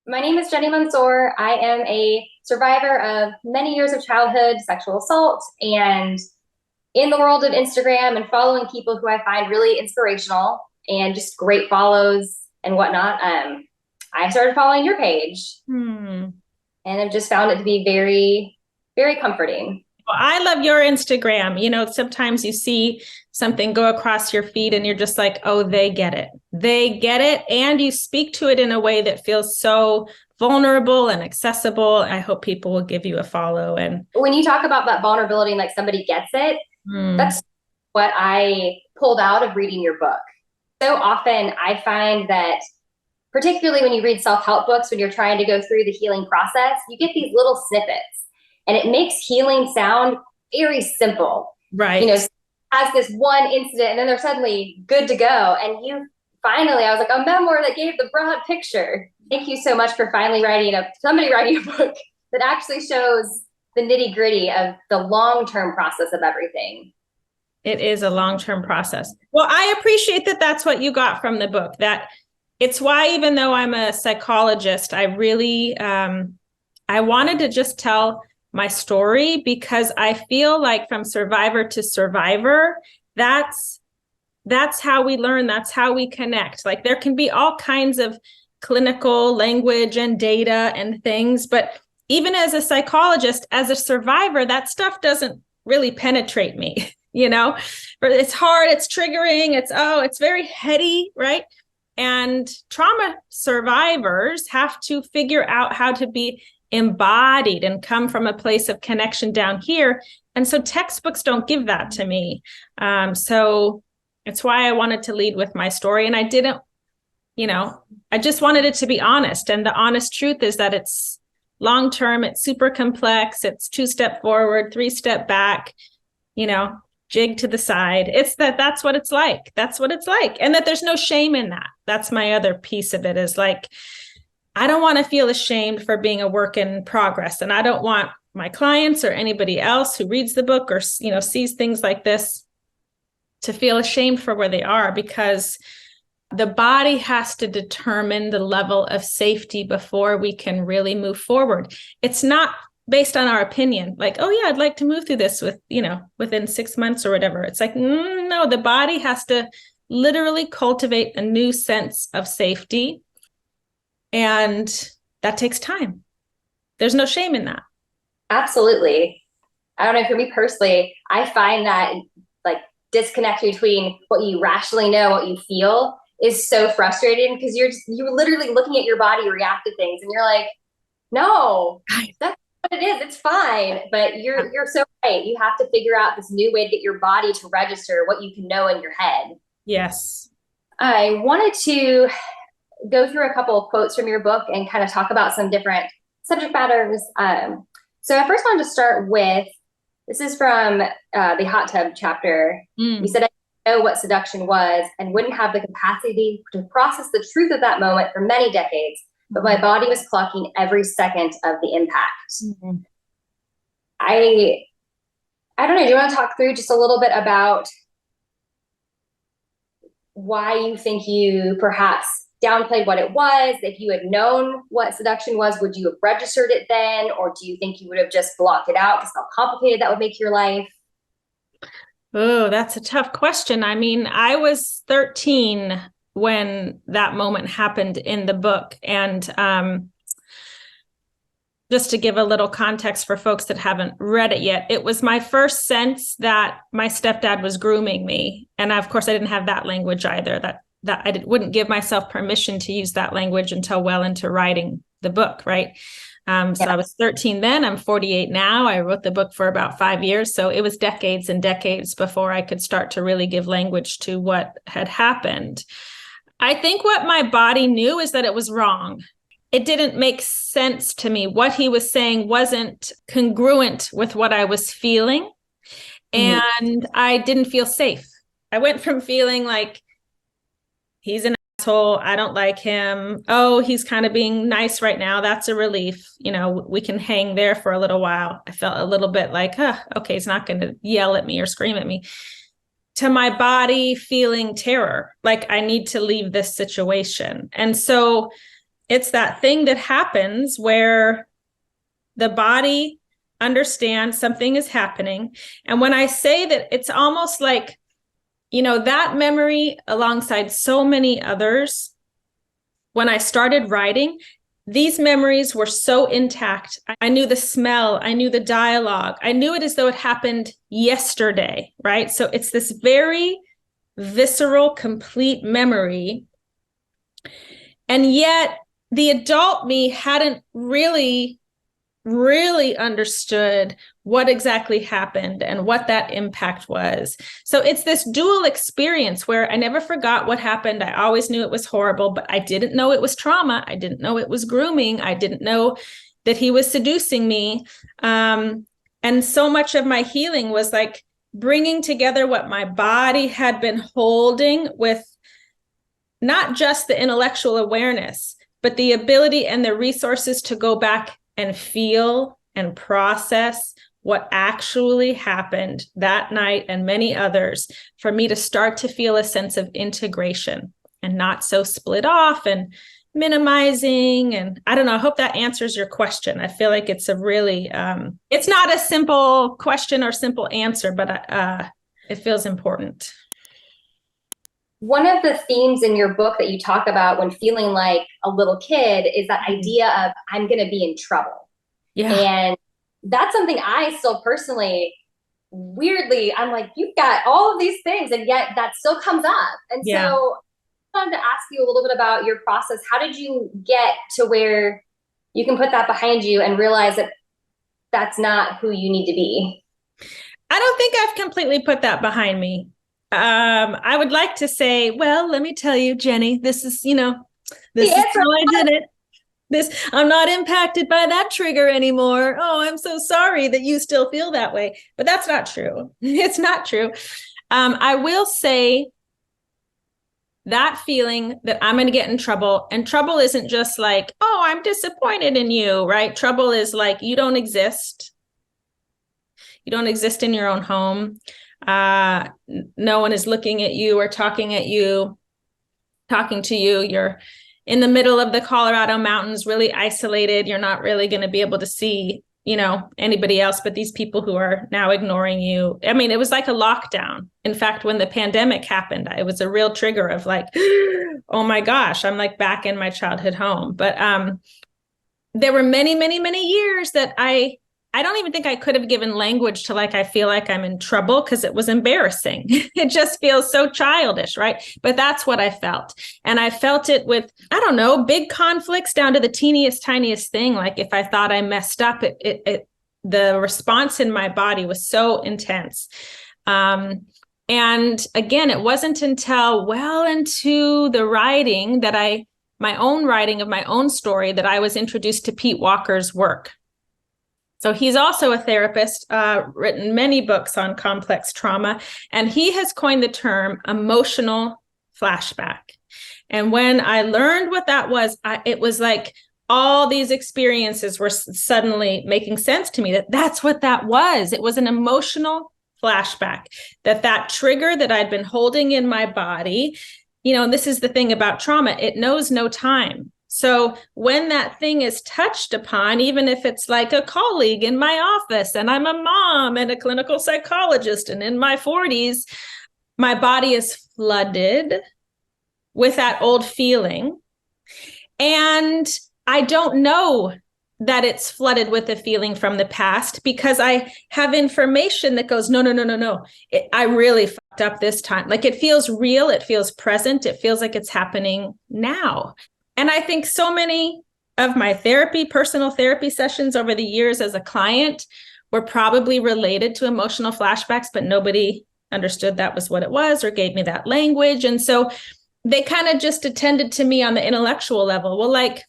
My name is Jenny Mansour. I am a survivor of many years of childhood sexual assault, and in the world of Instagram and following people who I find really inspirational and just great follows and whatnot, I started following your page Hmm. and I've just found it to be very, very comforting. Well, I love your Instagram. Sometimes you see something go across your feed and you're just like, oh, they get it. They get it. And you speak to it in a way that feels so vulnerable and accessible. I hope people will give you a follow. And When you talk about that vulnerability and like somebody gets it, hmm, that's what I pulled out of reading your book. So often I find that particularly when you read self-help books, when you're trying to go through the healing process, you get these little snippets and it makes healing sound very simple. You know, right. has this one incident and then they're suddenly good to go. And you finally, I was like, a memoir that gave the broad picture. Thank you so much for finally somebody writing a book that actually shows the nitty gritty of the long-term process of everything. It is a long-term process. Well, I appreciate that that's what you got from the book. That it's why, even though I'm a psychologist, I really I wanted to just tell my story because I feel like from survivor to survivor, that's that's how we learn, that's how we connect. Like there can be all kinds of clinical language and data and things, but even as a psychologist, as a survivor, that stuff doesn't really penetrate me, you know? It's hard, it's triggering, it's very heady, right? And trauma survivors have to figure out how to be embodied and come from a place of connection down here. And so textbooks don't give that to me. So it's why I wanted to lead with my story. And I didn't, I just wanted it to be honest. And the honest truth is that it's long term, it's super complex, it's 2 step forward, 3 step back, you know, jig to the side. That's what it's like. That's what it's like. And that there's no shame in that. That's my other piece of it is like, I don't want to feel ashamed for being a work in progress. And I don't want my clients or anybody else who reads the book or, sees things like this to feel ashamed for where they are, because the body has to determine the level of safety before we can really move forward. It's not based on our opinion, like, oh yeah, I'd like to move through this within 6 months or whatever. It's like, no, the body has to literally cultivate a new sense of safety. And that takes time. There's no shame in that. Absolutely. I don't know, for me personally, I find that like disconnect between what you rationally know, what you feel is so frustrating because you're literally looking at your body react to things and you're like, no, that's what it is. It's fine. But you're so right. You have to figure out this new way to get your body to register what you can know in your head. Yes. I wanted to go through a couple of quotes from your book and kind of talk about some different subject matters. So I first wanted to start with this is from the hot tub chapter. You Mm. said, I know what seduction was and wouldn't have the capacity to process the truth of that moment for many decades, but my body was clocking every second of the impact. Mm. I I don't know. Do you want to talk through just a little bit about why you think you perhaps downplayed what it was? If you had known what seduction was, would you have registered it then? Or do you think you would have just blocked it out because how complicated that would make your life? Oh, that's a tough question. I mean, I was 13 when that moment happened in the book. And just to give a little context for folks that haven't read it yet, it was my first sense that my stepdad was grooming me. And of course, I didn't have that language either, that wouldn't give myself permission to use that language until well into writing the book, right? So I was 13 then, I'm 48 now. I wrote the book for about 5 years. So it was decades and decades before I could start to really give language to what had happened. I think what my body knew is that it was wrong. It didn't make sense to me. What he was saying wasn't congruent with what I was feeling. Mhm. And I didn't feel safe. I went from feeling like he's an asshole, I don't like him. Oh, he's kind of being nice right now. That's a relief. We can hang there for a little while. I felt a little bit like, okay, he's not going to yell at me or scream at me. To my body feeling terror, like I need to leave this situation. And so It's that thing that happens where the body understands something is happening. And when I say that, it's almost like, that memory alongside so many others, when I started writing, these memories were so intact. I knew the smell, I knew the dialogue, I knew it as though it happened yesterday, right? So it's this very visceral, complete memory. And yet the adult me hadn't really understood what exactly happened and what that impact was. So it's this dual experience where I never forgot what happened. I always knew it was horrible, but I didn't know it was trauma. I didn't know it was grooming. I didn't know that he was seducing me. And so much of my healing was like bringing together what my body had been holding with not just the intellectual awareness, but the ability and the resources to go back and feel and process what actually happened that night and many others, for me to start to feel a sense of integration and not so split off and minimizing. And I don't know, I hope that answers your question. I feel like it's a really, it's not a simple question or simple answer, but it feels important. One of the themes in your book that you talk about when feeling like a little kid is that idea of I'm going to be in trouble. Yeah. And that's something I still personally, weirdly, I'm like, you've got all of these things, and yet that still comes up. And so I wanted to ask you a little bit about your process. How did you get to where you can put that behind you and realize that that's not who you need to be? I don't think I've completely put that behind me. I would like to say, well, let me tell you, Jenny, this is how I did it. I'm not impacted by that trigger anymore. Oh, I'm so sorry that you still feel that way. But that's not true. It's not true. I will say that feeling that I'm going to get in trouble, and trouble isn't just like, oh, I'm disappointed in you, right? Trouble is like, you don't exist. You don't exist in your own home. No one is looking at you or talking to you. You're in the middle of the Colorado mountains, really isolated. You're not really going to be able to see, anybody else but these people who are now ignoring you. I mean, it was like a lockdown. In fact, when the pandemic happened, it was a real trigger of like, oh my gosh, I'm like back in my childhood home. But there were many, many, many years that I don't even think I could have given language to like, I feel like I'm in trouble, because it was embarrassing. It just feels so childish, right? But that's what I felt. And I felt it with, I don't know, big conflicts down to the teeniest, tiniest thing. Like if I thought I messed up, the response in my body was so intense. And again, it wasn't until well into the writing my own writing of my own story, that I was introduced to Pete Walker's work. So he's also a therapist, written many books on complex trauma, and he has coined the term emotional flashback. And when I learned what that was, it was like all these experiences were suddenly making sense to me, that's what that was. It was an emotional flashback, that trigger that I'd been holding in my body, and this is the thing about trauma, it knows no time. So when that thing is touched upon, even if it's like a colleague in my office and I'm a mom and a clinical psychologist and in my 40s, my body is flooded with that old feeling. And I don't know that it's flooded with a feeling from the past, because I have information that goes, no. I really fucked up this time. Like it feels real. It feels present. It feels like it's happening now. And I think so many of my personal therapy sessions over the years as a client were probably related to emotional flashbacks, but nobody understood that was what it was or gave me that language. And so they kind of just attended to me on the intellectual level. Well, like,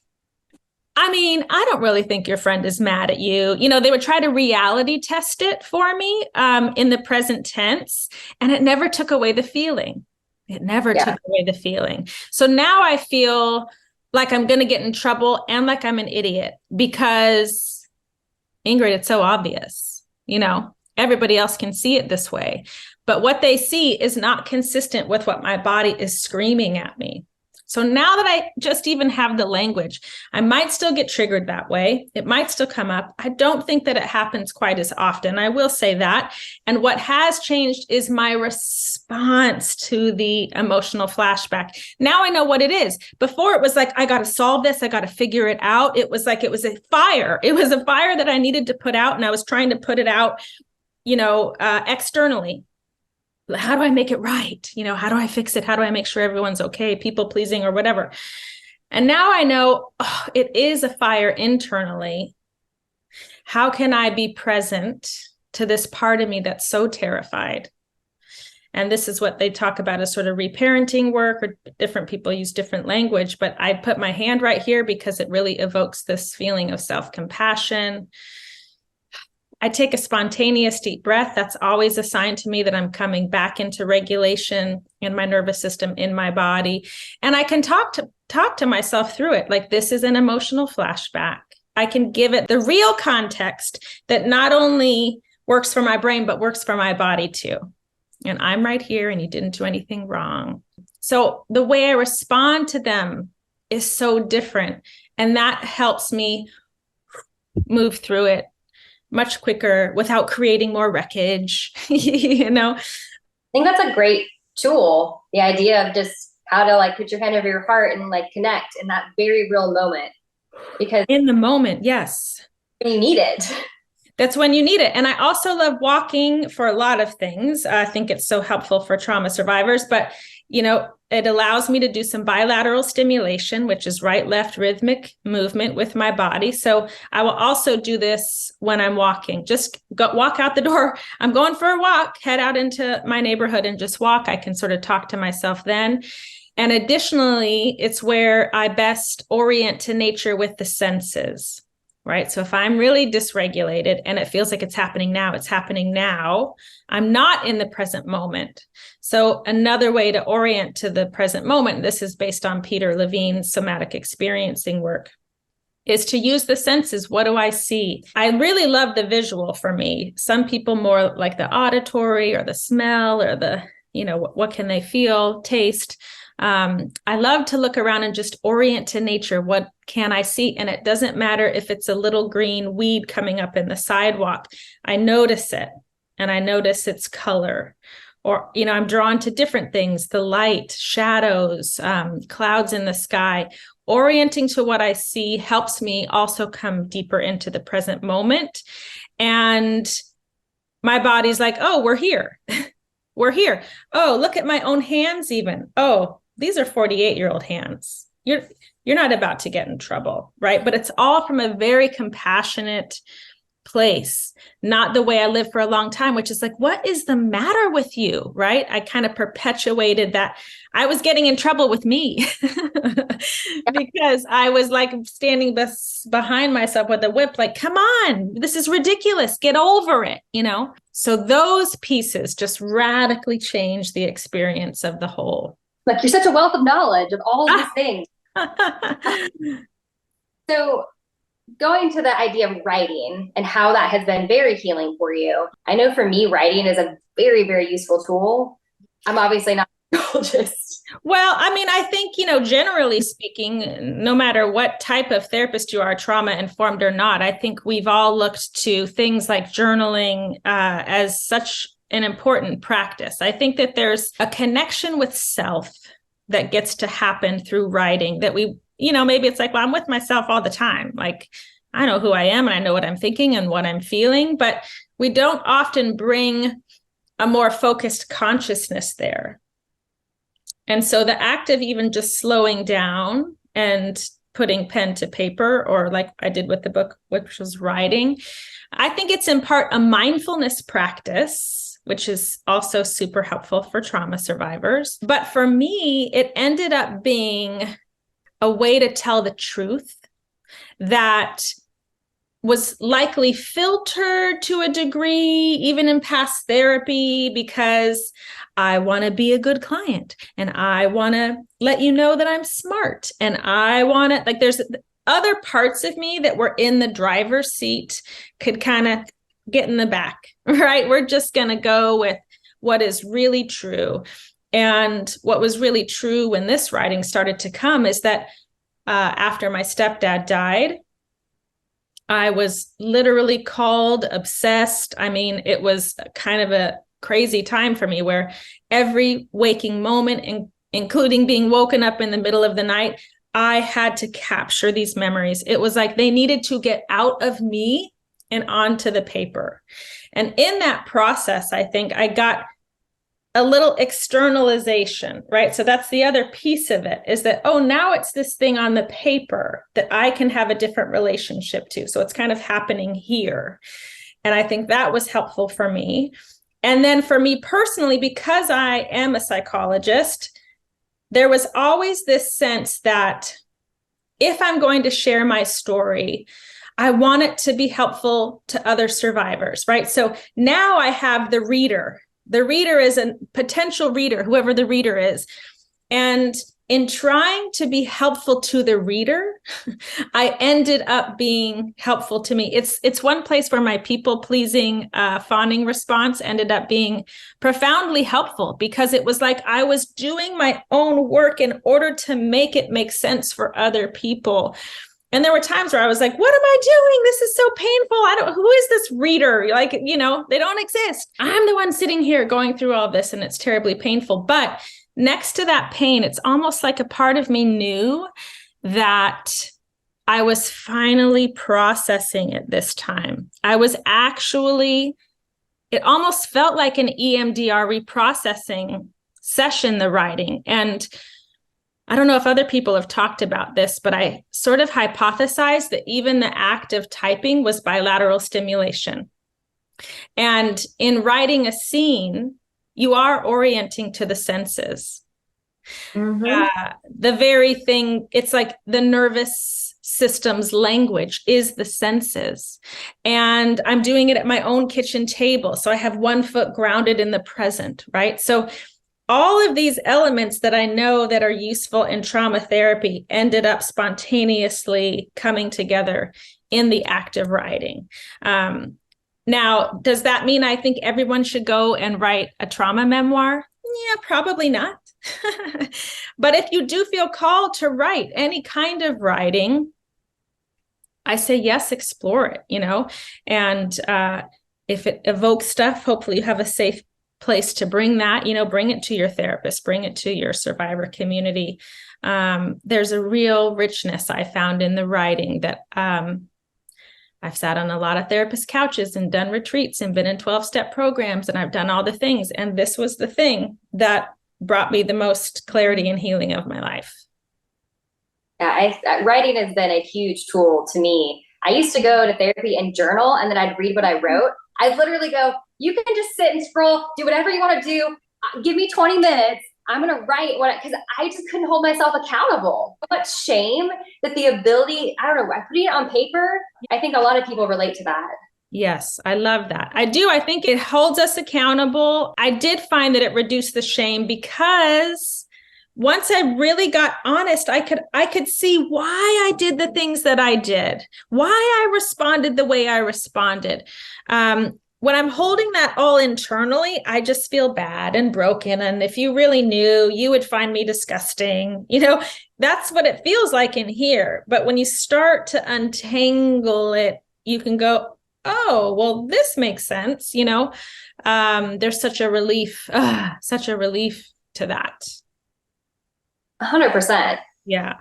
I mean, I don't really think your friend is mad at you. They would try to reality test it for me in the present tense, and it never took away the feeling. It never took away the feeling. So now I feel like I'm going to get in trouble and like I'm an idiot, because Ingrid, it's so obvious, everybody else can see it this way, but what they see is not consistent with what my body is screaming at me. So now that I just even have the language, I might still get triggered that way. It might still come up. I don't think that it happens quite as often. I will say that. And what has changed is my response to the emotional flashback. Now I know what it is. Before it was like, I got to solve this. I got to figure it out. It was like, it was a fire. It was a fire that I needed to put out. And I was trying to put it out, externally. How do I make it right? How do I fix it? How do I make sure everyone's okay? People pleasing or whatever. And now I know it is a fire internally. How can I be present to this part of me that's so terrified? And this is what they talk about as sort of reparenting work, or different people use different language, but I put my hand right here because it really evokes this feeling of self-compassion. I take a spontaneous deep breath. That's always a sign to me that I'm coming back into regulation in my nervous system, in my body. And I can talk to myself through it. Like, this is an emotional flashback. I can give it the real context that not only works for my brain, but works for my body too. And I'm right here and you didn't do anything wrong. So the way I respond to them is so different. And that helps me move through it much quicker without creating more wreckage, I think that's a great tool. The idea of just how to put your hand over your heart and connect in that very real moment. Because in the moment, yes. You need it. That's when you need it. And I also love walking for a lot of things. I think it's so helpful for trauma survivors, but it allows me to do some bilateral stimulation, which is right-left rhythmic movement with my body. So I will also do this when I'm walking. Just walk out the door. I'm going for a walk, head out into my neighborhood and just walk. I can sort of talk to myself then. And additionally, it's where I best orient to nature with the senses. Right. So if I'm really dysregulated and it feels like it's happening now, I'm not in the present moment. So another way to orient to the present moment, this is based on Peter Levine's somatic experiencing work, is to use the senses. What do I see? I really love the visual for me. Some people more like the auditory or the smell or the, what can they feel, taste. I love to look around and just orient to nature. What can I see? And it doesn't matter if it's a little green weed coming up in the sidewalk. I notice it and I notice its color. Or, I'm drawn to different things, the light, shadows, clouds in the sky. Orienting to what I see helps me also come deeper into the present moment. And my body's like, oh, we're here. We're here. Oh, look at my own hands even. Oh, these are 48-year-old hands. You're not about to get in trouble, right? But it's all from a very compassionate place, not the way I lived for a long time, which is like, what is the matter with you, right? I kind of perpetuated that. I was getting in trouble with me because I was standing behind myself with a whip, come on, this is ridiculous. Get over it, So those pieces just radically change the experience of the whole. You're such a wealth of knowledge of all of these things. So going to the idea of writing and how that has been very healing for you. I know for me, writing is a very, very useful tool. I'm obviously not a psychologist. Well, I think, generally speaking, no matter what type of therapist you are, trauma informed or not, I think we've all looked to things like journaling as such an important practice. I think that there's a connection with self that gets to happen through writing that we, maybe it's well, I'm with myself all the time. I know who I am and I know what I'm thinking and what I'm feeling, but we don't often bring a more focused consciousness there. And so the act of even just slowing down and putting pen to paper, or like I did with the book, which was writing, I think it's in part a mindfulness practice, which is also super helpful for trauma survivors. But for me, it ended up being a way to tell the truth that was likely filtered to a degree, even in past therapy, because I want to be a good client and I want to let you know that I'm smart. And I want to, there's other parts of me that were in the driver's seat could kind of get in the back, right? We're just going to go with what is really true. And what was really true when this writing started to come is that after my stepdad died, I was literally called obsessed. I mean, it was kind of a crazy time for me where every waking moment, including being woken up in the middle of the night, I had to capture these memories. It was like they needed to get out of me and onto the paper. And in that process, I think I got a little externalization, right? So that's the other piece of it, is that, oh, now it's this thing on the paper that I can have a different relationship to. So it's kind of happening here. And I think that was helpful for me. And then for me personally, because I am a psychologist, there was always this sense that if I'm going to share my story, I want it to be helpful to other survivors, right? So now I have the reader. The reader is a potential reader, whoever the reader is. And in trying to be helpful to the reader, I ended up being helpful to me. It's one place where my people-pleasing fawning response ended up being profoundly helpful, because it was like I was doing my own work in order to make it make sense for other people. And there were times where I was like, what am I doing? This is so painful. Who is this reader? Like, they don't exist. I'm the one sitting here going through all this, and it's terribly painful. But next to that pain, it's almost like a part of me knew that I was finally processing it this time. I was actually, it almost felt like an EMDR reprocessing session, the writing. And I don't know if other people have talked about this, but I sort of hypothesized that even the act of typing was bilateral stimulation. And in writing a scene, you are orienting to the senses. The very thing, it's like the nervous system's language is the senses. And I'm doing it at my own kitchen table. So I have one foot grounded in the present, right? So all of these elements that I know that are useful in trauma therapy ended up spontaneously coming together in the act of writing. Now, does that mean I think everyone should go and write a trauma memoir? Yeah, probably not. But if you do feel called to write any kind of writing, I say, yes, explore it, and if it evokes stuff, hopefully you have a safe place to bring that, bring it to your therapist, bring it to your survivor community. There's a real richness I found in the writing that I've sat on a lot of therapist couches and done retreats and been in 12-step programs, and I've done all the things. And this was the thing that brought me the most clarity and healing of my life. Yeah, writing has been a huge tool to me. I used to go to therapy and journal, and then I'd read what I wrote. I'd literally go, you can just sit and scroll, do whatever you want to do. Give me 20 minutes. I'm going to write because I just couldn't hold myself accountable. So much shame that the ability, I don't know, putting it on paper, I think a lot of people relate to that. Yes, I love that. I do. I think it holds us accountable. I did find that it reduced the shame because once I really got honest, I could see why I did the things that I did, why I responded the way I responded. When I'm holding that all internally, I just feel bad and broken. And if you really knew, you would find me disgusting. That's what it feels like in here. But when you start to untangle it, you can go, oh, well, this makes sense. There's such a relief to that. 100%. Yeah.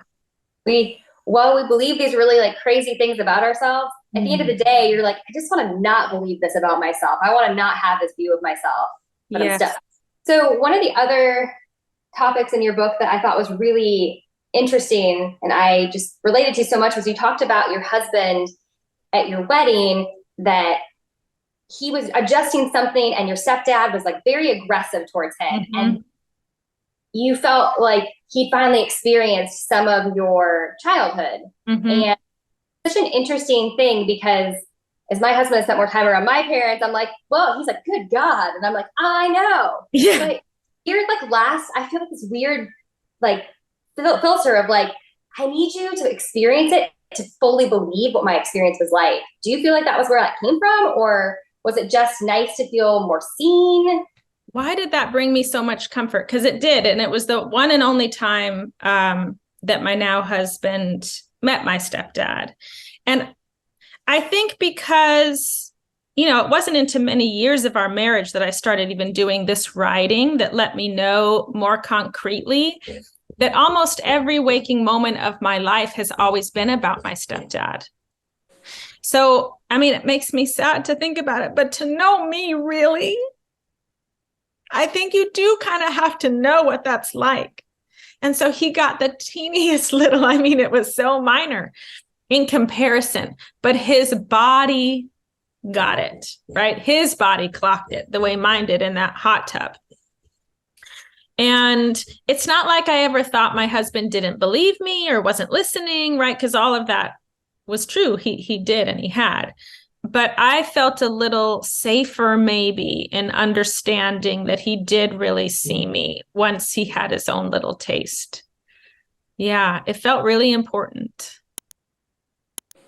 While we believe these really crazy things about ourselves, at the end of the day, you're like, I just want to not believe this about myself. I want to not have this view of myself. But I'm stuck. So one of the other topics in your book that I thought was really interesting and I just related to so much was you talked about your husband at your wedding, that he was adjusting something and your stepdad was very aggressive towards him. Mm-hmm. And you felt like he finally experienced some of your childhood. Mm-hmm. And such an interesting thing because as my husband has spent more time around my parents, I'm like, well, he's like, good God. And I'm like, I know. Yeah. But you're I feel like this weird, filter of I need you to experience it to fully believe what my experience was like. Do you feel like that was where that came from? Or was it just nice to feel more seen? why did that bring me so much comfort? Because it did. And it was the one and only time that my now husband met my stepdad. And I think because, it wasn't into many years of our marriage that I started even doing this writing that let me know more concretely that almost every waking moment of my life has always been about my stepdad. So, it makes me sad to think about it, but to know me really, I think you do kind of have to know what that's like. And so he got the teeniest little, it was so minor in comparison, but his body got it, right? His body clocked it the way mine did in that hot tub. And it's not like I ever thought my husband didn't believe me or wasn't listening, right? Because all of that was true. He did, and he had. But I felt a little safer maybe in understanding that he did really see me once he had his own little taste. Yeah, it felt really important.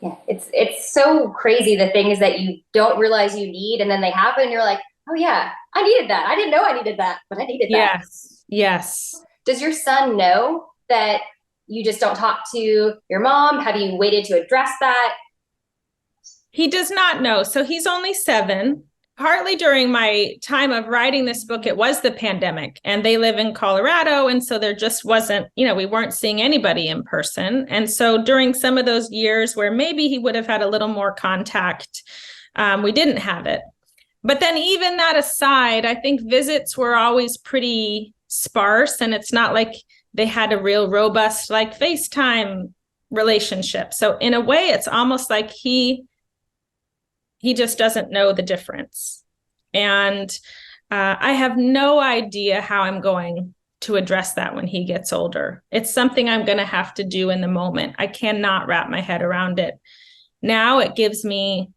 Yeah, it's so crazy, the things that you don't realize you need, and then they happen, and you're like, oh yeah, I needed that. I didn't know I needed that, but I needed that. Yes. Does your son know that you just don't talk to your mom? Have you waited to address that? He does not know. So he's only 7. Partly during my time of writing this book, it was the pandemic, and they live in Colorado. And so there just wasn't, we weren't seeing anybody in person. And so during some of those years where maybe he would have had a little more contact, we didn't have it. But then even that aside, I think visits were always pretty sparse, and it's not like they had a real robust like FaceTime relationship. So in a way, it's almost like he just doesn't know the difference. And I have no idea how I'm going to address that when he gets older. It's something I'm going to have to do in the moment. I cannot wrap my head around it. Now it gives me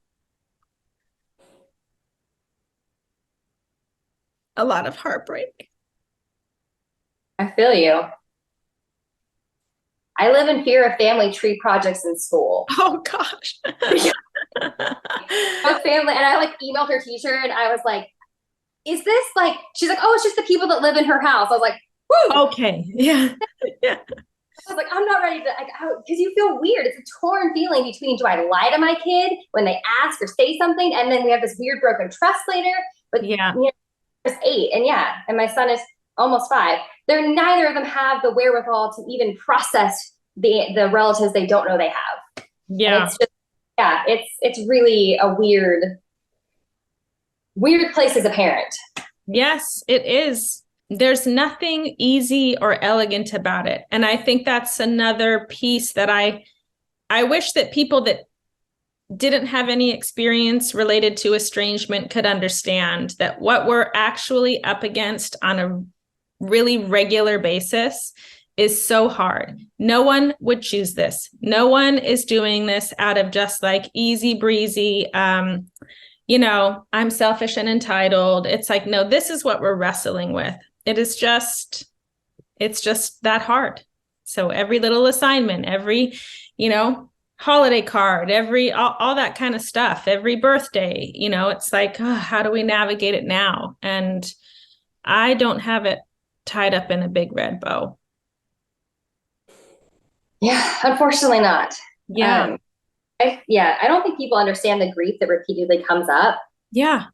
a lot of heartbreak. I feel you. I live in fear of family tree projects in school. Oh gosh. My family, and I emailed her teacher, and I was like, is this she's like, oh, it's just the people that live in her house. I was like, whoo. Okay. Yeah. I was like, I'm not ready to, because you feel weird. It's a torn feeling between, do I lie to my kid when they ask or say something? And then we have this weird broken trust later. But yeah, there's 8, and my son is almost 5. Neither of them have the wherewithal to even process the relatives they don't know they have. Yeah. And it's just, it's really a weird place as a parent. Yes, it is. There's nothing easy or elegant about it. And I think that's another piece that I wish that people that didn't have any experience related to estrangement could understand, that what we're actually up against on a really regular basis is so hard. No one would choose this. No one is doing this out of just easy breezy, I'm selfish and entitled. It's like, no, this is what we're wrestling with. It's just that hard. So every little assignment, every, holiday card, all that kind of stuff, every birthday, it's like, oh, how do we navigate it now? And I don't have it tied up in a big red bow. Yeah, unfortunately not. Yeah. I don't think people understand the grief that repeatedly comes up. Yeah.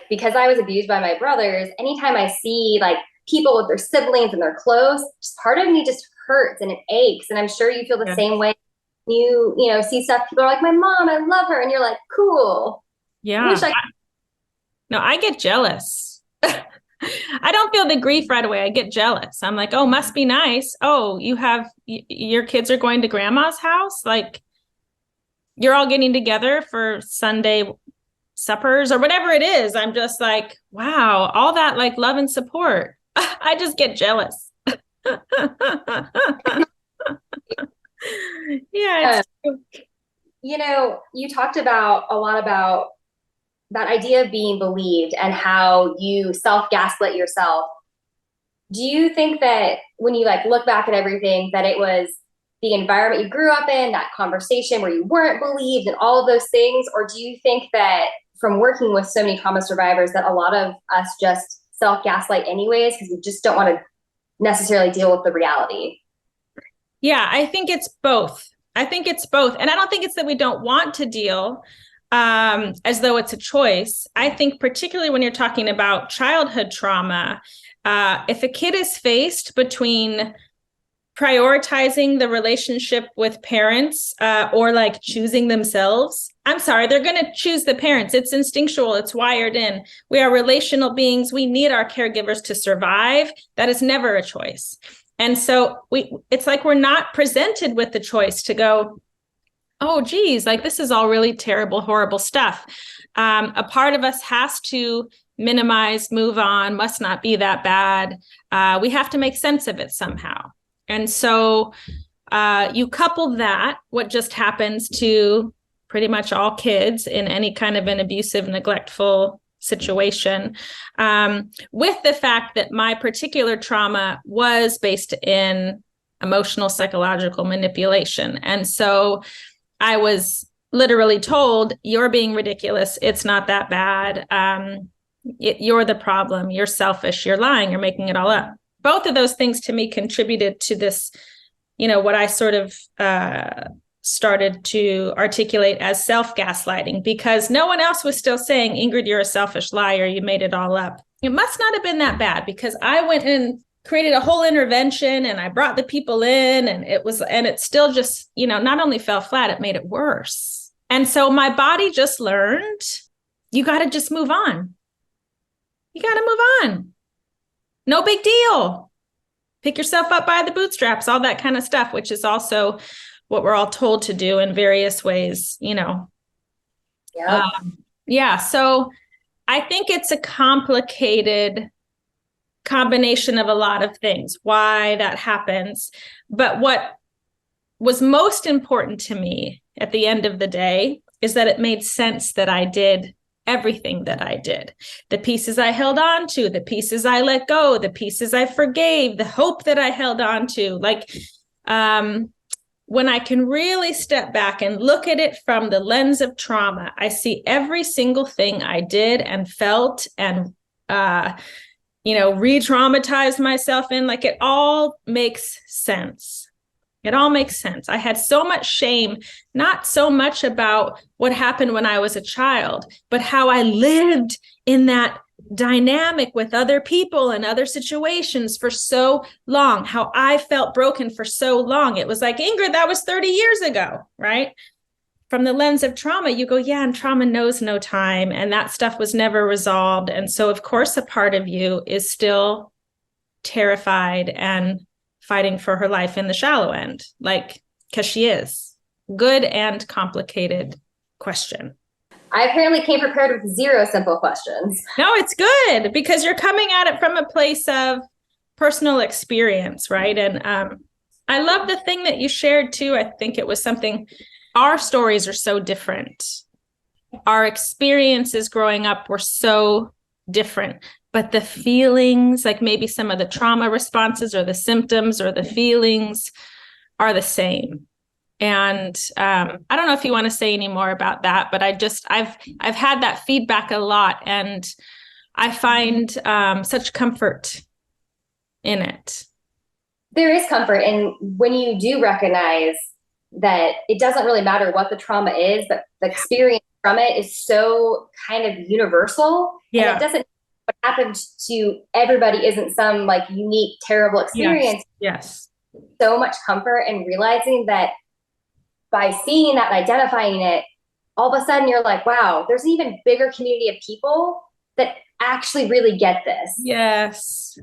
Because I was abused by my brothers, anytime I see people with their siblings and they're close, just part of me just hurts and it aches. And I'm sure you feel the same way. You see stuff, people are like, my mom, I love her. And you're like, cool. Yeah. No, I get jealous. I don't feel the grief right away. I get jealous. I'm like, oh, must be nice. Oh, your kids are going to grandma's house. You're all getting together for Sunday suppers or whatever it is. I'm just like, wow, all that love and support. I just get jealous. Yeah. You talked a lot about that idea of being believed and how you self-gaslit yourself. Do you think that when you look back at everything, that it was the environment you grew up in, that conversation where you weren't believed and all of those things? Or do you think that from working with so many trauma survivors that a lot of us just self-gaslight anyways, because we just don't want to necessarily deal with the reality. Yeah, I think it's both. And I don't think it's that we don't want to deal as though it's a choice. I think particularly when you're talking about childhood trauma, if a kid is faced between prioritizing the relationship with parents or like choosing themselves, I'm sorry, they're going to choose the parents. It's instinctual. It's wired in. We are relational beings. We need our caregivers to survive. That is never a choice. And so it's like we're not presented with the choice to go, oh, geez, like this is all really terrible, horrible stuff. A part of us has to minimize, move on, must not be that bad. We have to make sense of it somehow. And so you couple that, what just happens to pretty much all kids in any kind of an abusive, neglectful situation, with the fact that my particular trauma was based in emotional, psychological manipulation. And so I was literally told, you're being ridiculous. It's not that bad. You're the problem. You're selfish. You're lying. You're making it all up. Both of those things to me contributed to this, what I sort of started to articulate as self-gaslighting, because no one else was still saying, Ingrid, you're a selfish liar. You made it all up. It must not have been that bad, because I went and created a whole intervention and I brought the people in, and it still just, not only fell flat, it made it worse. And so my body just learned, you got to just move on. You got to move on. No big deal. Pick yourself up by the bootstraps, all that kind of stuff, which is also what we're all told to do in various ways, Yeah. So I think it's a complicated combination of a lot of things, why that happens. But what was most important to me at the end of the day is that it made sense that I did everything that I did. The pieces I held on to, the pieces I let go, the pieces I forgave, the hope that I held on to. When I can really step back and look at it from the lens of trauma, I see every single thing I did and felt and, re-traumatized myself in, like it all makes sense. It all makes sense. I had so much shame, not so much about what happened when I was a child, but how I lived in that dynamic with other people and other situations for so long, how I felt broken for so long. It was like, Ingrid, that was 30 years ago, right? From the lens of trauma, you go, yeah, and trauma knows no time, and that stuff was never resolved. And so, of course, a part of you is still terrified and fighting for her life in the shallow end, because she is. Good and complicated question. I apparently came prepared with 0 simple questions. No, it's good, because you're coming at it from a place of personal experience, right? And I love the thing that you shared too. I think it was something, our stories are so different. Our experiences growing up were so different. But the feelings, like maybe some of the trauma responses or the symptoms or the feelings are the same. And I don't know if you want to say any more about that, but I've had that feedback a lot, and I find such comfort in it. There is comfort. And when you do recognize that it doesn't really matter what the trauma is, but the experience from it is so kind of universal. Yeah. And it doesn't, what happened to everybody isn't some unique, terrible experience. Yes. So much comfort in realizing that by seeing that and identifying it, all of a sudden you're like, wow, there's an even bigger community of people that actually really get this. Yes.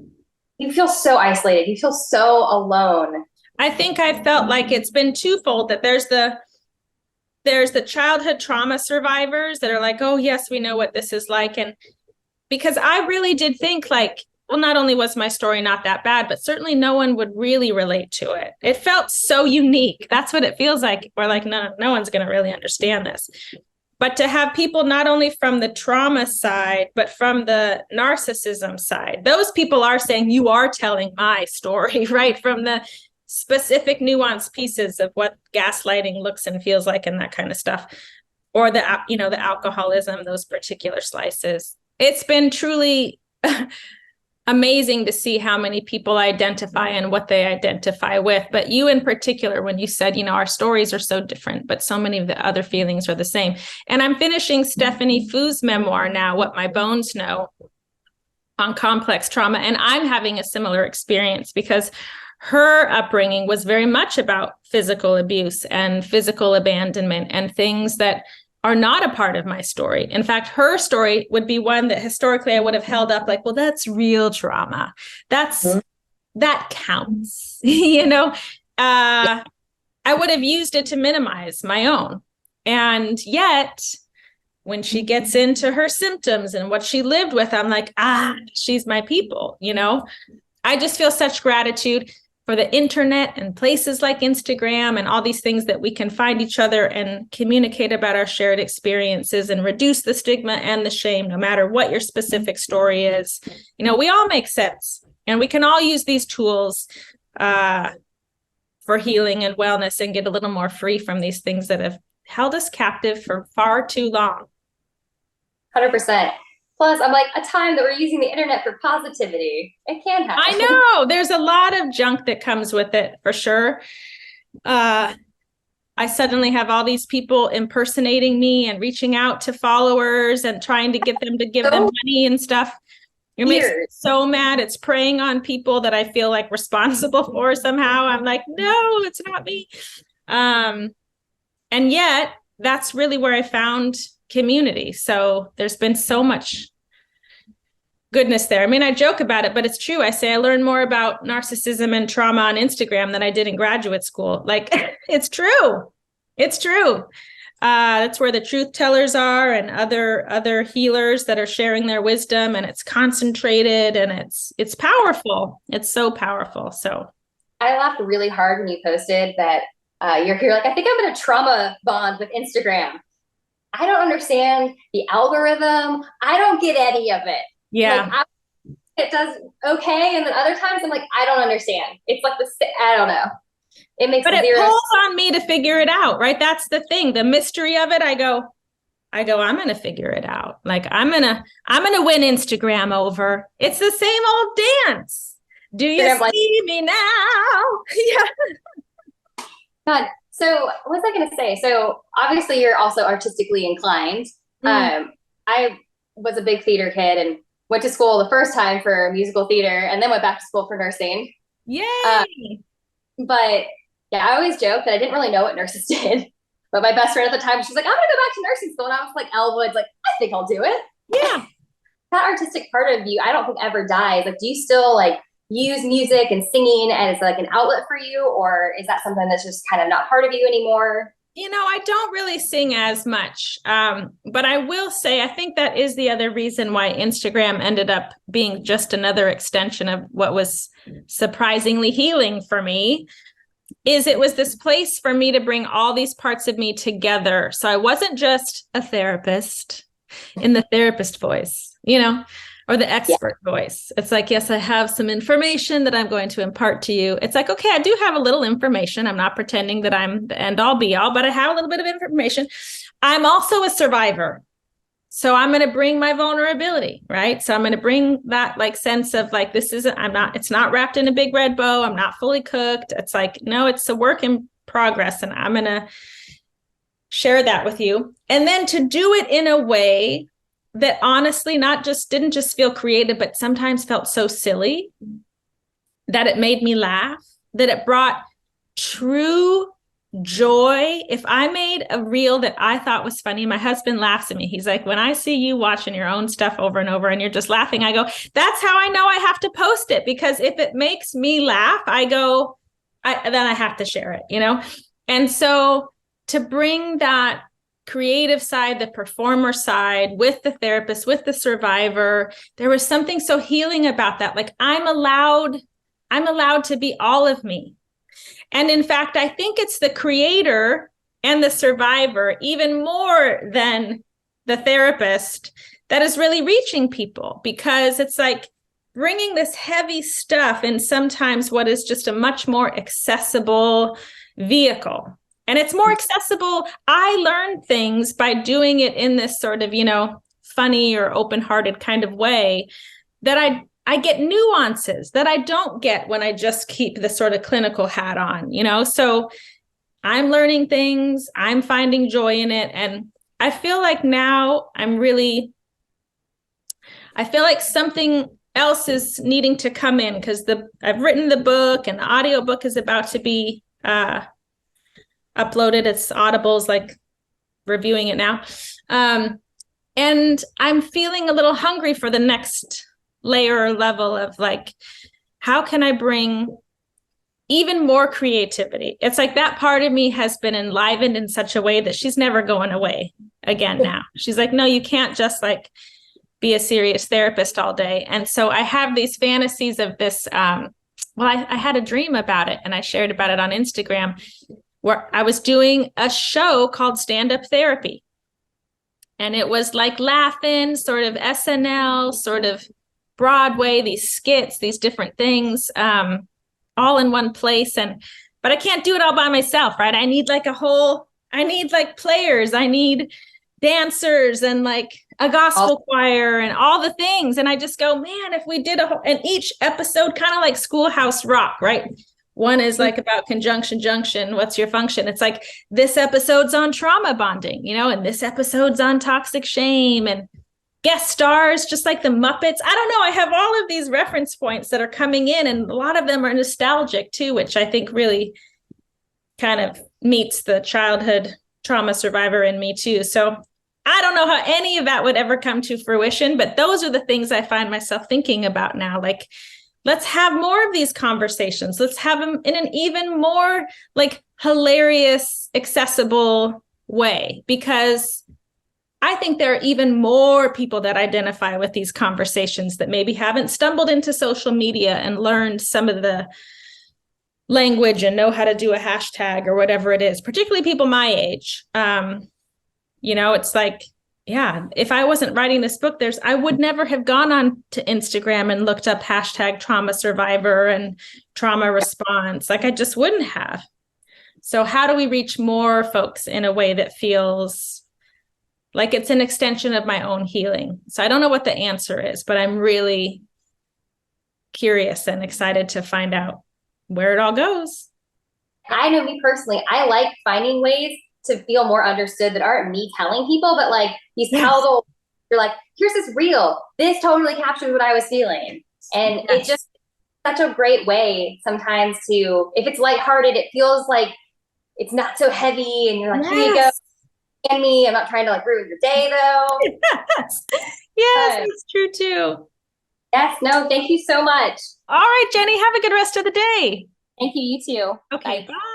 You feel so isolated. You feel so alone. I think I felt like it's been twofold, that there's the childhood trauma survivors that are like, oh yes, we know what this is like. And because I really did think not only was my story not that bad, but certainly no one would really relate to it. It felt so unique. That's what it feels like. We're like, no one's going to really understand this. But to have people not only from the trauma side, but from the narcissism side, those people are saying, you are telling my story, right? From the specific nuanced pieces of what gaslighting looks and feels like and that kind of stuff, or the alcoholism, those particular slices. It's been truly amazing to see how many people identify and what they identify with. But you in particular, when you said, our stories are so different, but so many of the other feelings are the same. And I'm finishing Stephanie Foo's memoir now, What My Bones Know, on complex trauma. And I'm having a similar experience because her upbringing was very much about physical abuse and physical abandonment and things that are not a part of my story. In fact, her story would be one that historically I would have held up like, well, that's real trauma. That counts. I would have used it to minimize my own. And yet, when she gets into her symptoms and what she lived with, I'm like, she's my people. I just feel such gratitude for the internet and places like Instagram and all these things that we can find each other and communicate about our shared experiences and reduce the stigma and the shame, no matter what your specific story is. We all make sense, and we can all use these tools for healing and wellness and get a little more free from these things that have held us captive for far too long. 100%. Plus, I'm like, a time that we're using the internet for positivity. It can happen. I know. There's a lot of junk that comes with it, for sure. I suddenly have all these people impersonating me and reaching out to followers and trying to get them to give them money and stuff. It makes me so mad. It's preying on people that I feel like responsible for somehow. I'm like, no, it's not me. And yet, that's really where I found community. So there's been so much goodness there. I mean, I joke about it, but it's true. I say I learned more about narcissism and trauma on Instagram than I did in graduate school. Like, it's true. It's true. That's where the truth tellers are and other healers that are sharing their wisdom, and it's concentrated and it's powerful. It's so powerful. So I laughed really hard when you posted that you're like, I think I'm in a trauma bond with Instagram. I don't understand the algorithm. I don't get any of it. Yeah. Like, it does okay. And then other times I'm like, I don't understand. It's like I don't know. It makes But it pulls on me to figure it out, right? That's the thing. The mystery of it. I go, I'm going to figure it out. Like, I'm going to win Instagram over. It's the same old dance. Do you see me now? Yeah. God. So what was I going to say? So obviously you're also artistically inclined. I was a big theater kid and went to school the first time for musical theater and then went back to school for nursing. Yay! But yeah, I always joke that I didn't really know what nurses did. But my best friend at the time, she's like, I'm going to go back to nursing school. And I was like, Elwood's like, I think I'll do it. Yeah. That artistic part of you, I don't think ever dies. Like, do you still like use music and singing as like an outlet for you? Or is that something that's just kind of not part of you anymore? I don't really sing as much, but I will say, I think that is the other reason why Instagram ended up being just another extension of what was surprisingly healing for me, is it was this place for me to bring all these parts of me together. So I wasn't just a therapist in the therapist voice, or the expert voice. It's like, yes, I have some information that I'm going to impart to you. It's like, okay, I do have a little information. I'm not pretending that I'm the end all be all, but I have a little bit of information. I'm also a survivor. So I'm going to bring my vulnerability, right? So I'm going to bring that like sense of like, it's not wrapped in a big red bow. I'm not fully cooked. It's like, no, it's a work in progress. And I'm going to share that with you. And then to do it in a way that honestly didn't just feel creative, but sometimes felt so silly that it made me laugh, that it brought true joy. If I made a reel that I thought was funny, my husband laughs at me. He's like, when I see you watching your own stuff over and over and you're just laughing, I go, that's how I know I have to post it, because if it makes me laugh, then I have to share it, And so to bring that creative side, the performer side, with the therapist, with the survivor, there was something so healing about that. Like, I'm allowed to be all of me. And in fact, I think it's the creator and the survivor, even more than the therapist, that is really reaching people, because it's like bringing this heavy stuff in sometimes what is just a much more accessible vehicle. And it's more accessible. I learned things by doing it in this sort of, funny or open-hearted kind of way that I get nuances that I don't get when I just keep the sort of clinical hat on, you know? So I'm learning things, I'm finding joy in it. And I feel like now I feel like something else is needing to come in, because I've written the book, and the audiobook is about to be uploaded. It's Audible's like reviewing it now. And I'm feeling a little hungry for the next layer or level of like, how can I bring even more creativity? It's like that part of me has been enlivened in such a way that she's never going away again now. She's like, no, you can't just like be a serious therapist all day. And so I have these fantasies of this. I had a dream about it, and I shared about it on Instagram, where I was doing a show called Stand-Up Therapy. And it was like laughing, sort of SNL, sort of Broadway, these skits, these different things, all in one place. But I can't do it all by myself, right? I need like players, I need dancers, and like a gospel choir and all the things. And I just go, man, if we did and each episode kind of like Schoolhouse Rock, right? One is like about conjunction junction. What's your function? It's like this episode's on trauma bonding, you know, and this episode's on toxic shame, and guest stars, just like the Muppets. I don't know. I have all of these reference points that are coming in, and a lot of them are nostalgic too, which I think really kind of meets the childhood trauma survivor in me too. So I don't know how any of that would ever come to fruition, but those are the things I find myself thinking about now. Like, let's have more of these conversations. Let's have them in an even more like hilarious, accessible way, because I think there are even more people that identify with these conversations that maybe haven't stumbled into social media and learned some of the language and know how to do a hashtag or whatever it is, particularly people my age. You know, it's like, yeah, if I wasn't writing this book, I would never have gone on to Instagram and looked up hashtag trauma survivor and trauma response. Like, I just wouldn't have. So how do we reach more folks in a way that feels like it's an extension of my own healing? So I don't know what the answer is, but I'm really curious and excited to find out where it all goes. I know, me personally, I like finding ways to feel more understood that aren't me telling people, but like you tell you're like, here's this reel. This totally captures what I was feeling. And it's just such a great way sometimes to, if it's lighthearted, it feels like it's not so heavy, and you're like, here you go. And me, I'm not trying to like ruin your day though. Yes, it's true too. Yes, no, thank you so much. All right, Jenny, have a good rest of the day. Thank you, you too. Okay, bye.